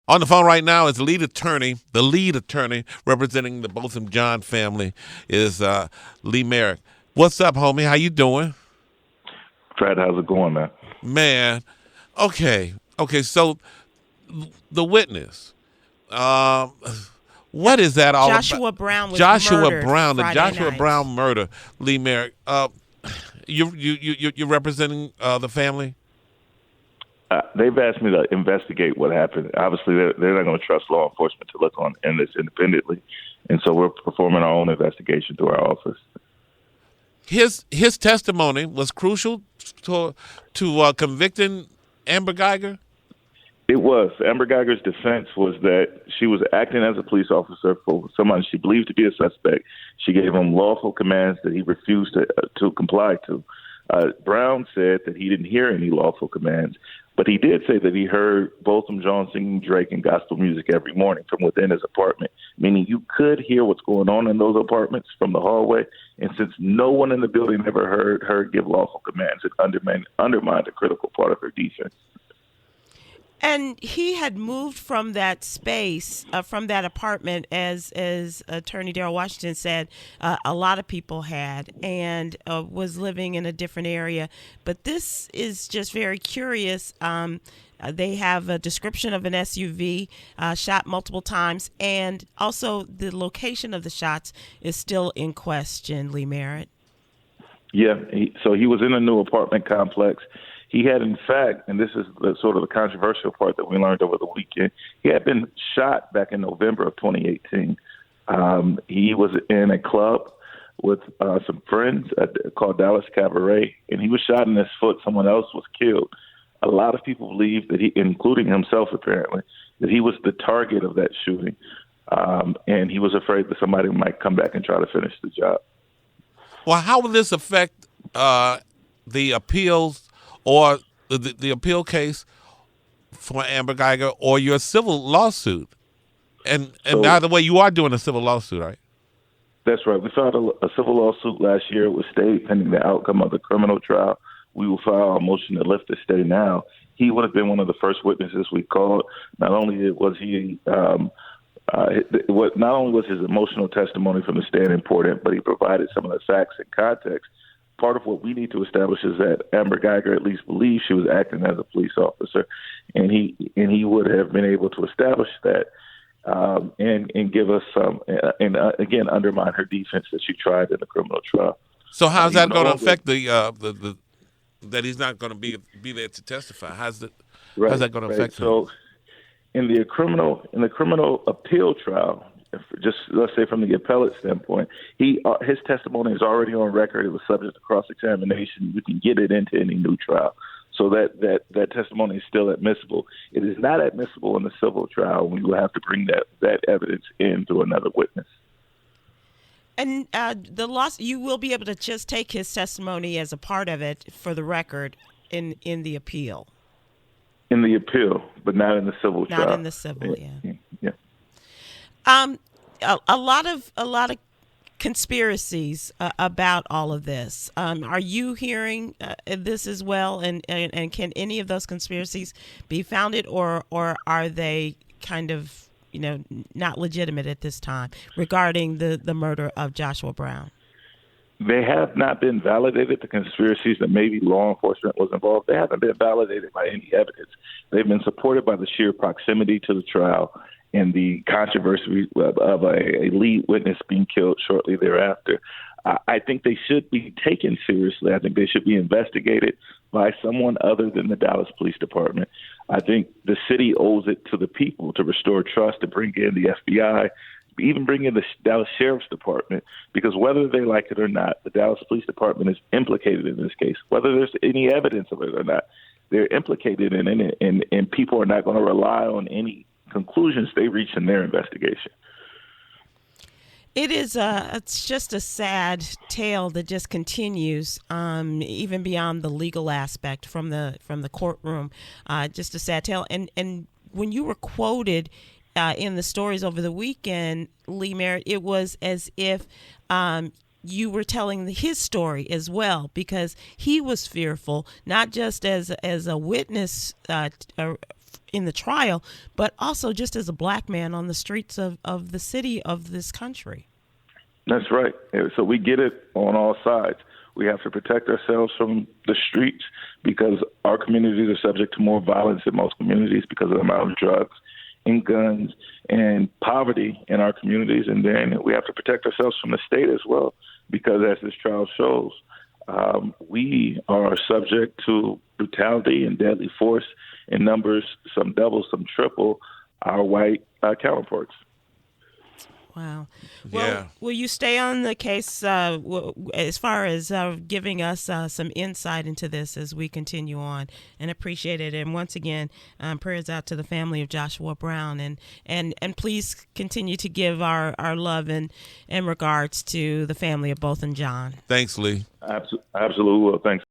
On the phone right now is the lead attorney representing the Botham John family is Lee Merritt. What's up, homie? How you doing? Fred, how's it going, man? Man, okay. So the witness, um, what is that all about? Joshua Brown was Joshua murdered Brown, the Friday Joshua night. Brown murder. Lee Merritt, you're representing the family. They've asked me to investigate what happened. Obviously, they're not going to trust law enforcement to look on in this independently, and so we're performing our own investigation through our office. His testimony was crucial to convicting Amber Geiger. It was. Amber Geiger's defense was that she was acting as a police officer for someone she believed to be a suspect. She gave him lawful commands that he refused to comply to. Brown said that he didn't hear any lawful commands, but he did say that he heard Botham Jean singing Drake and gospel music every morning from within his apartment, meaning you could hear what's going on in those apartments from the hallway. And since no one in the building ever heard her give lawful commands, it undermined a critical part of her defense. And he had moved from that space, from that apartment, as Attorney Darrell Washington said, a lot of people had, and was living in a different area. But this is just very curious. They have a description of an SUV shot multiple times, and also the location of the shots is still in question, Lee Merritt. Yeah, so he was in a new apartment complex. He had, in fact, and this is sort of the controversial part that we learned over the weekend, he had been shot back in November of 2018. He was in a club with some friends called Dallas Cabaret, and he was shot in his foot. Someone else was killed. A lot of people believe that he, including himself apparently, that he was the target of that shooting, and he was afraid that somebody might come back and try to finish the job. Well, how will this affect the appeals or the appeal case for Amber Geiger or your civil lawsuit? And So by the way, you are doing a civil lawsuit, right? that's right. We filed a civil lawsuit last year. It was stayed pending the outcome of the criminal trial. We will file a motion to lift the stay now. He would have been one of the first witnesses we called. Not only was he, not only was his emotional testimony from the stand important, but he provided some of the facts and context. Part of what we need to establish is that Amber Geiger at least believes she was acting as a police officer, and he would have been able to establish that and give us some and again undermine her defense that she tried in the criminal trial. So how's He's that no going to longer affect the that he's not going to be there to testify? How's right, that going to right. affect him? So in the criminal appeal trial, just let's say from the appellate standpoint, his testimony is already on record. It was subject to cross examination. You can get it into any new trial. So that testimony is still admissible. It is not admissible in the civil trial. We will have to bring that evidence in through another witness. And the loss, you will be able to just take his testimony as a part of it for the record in the appeal. In the appeal, but not in the civil trial. Not in the civil, yeah. Yeah. A lot of conspiracies about all of this. Are you hearing this as well? And can any of those conspiracies be founded, or are they kind of not legitimate at this time regarding the murder of Joshua Brown? They have not been validated. The conspiracies that maybe law enforcement was involved, they haven't been validated by any evidence. They've been supported by the sheer proximity to the trial and the controversy of a lead witness being killed shortly thereafter. I think they should be taken seriously. I think they should be investigated by someone other than the Dallas Police Department. I think the city owes it to the people to restore trust, to bring in the FBI, even bring in the Dallas Sheriff's Department, because whether they like it or not, the Dallas Police Department is implicated in this case. Whether there's any evidence of it or not, they're implicated in it, and people are not going to rely on any conclusions they reach in their investigation. It is it's just a sad tale that just continues, even beyond the legal aspect from the courtroom. Just a sad tale. And when you were quoted in the stories over the weekend, Lee Merritt, it was as if you were telling his story as well, because he was fearful, not just as a witness in the trial, but also just as a black man on the streets of the city of this country. That's right. So we get it on all sides. We have to protect ourselves from the streets because our communities are subject to more violence than most communities because of the amount of drugs and guns and poverty in our communities. And then we have to protect ourselves from the state as well because, as this trial shows, we are subject to brutality and deadly force in numbers, some double, some triple, our white counterparts. Wow. Well, Yeah. will you stay on the case as far as giving us some insight into this as we continue on, and appreciate it. And once again, prayers out to the family of Joshua Brown, and please continue to give our love and regards to the family of both and John. Thanks, Lee. Absolutely will. Thanks.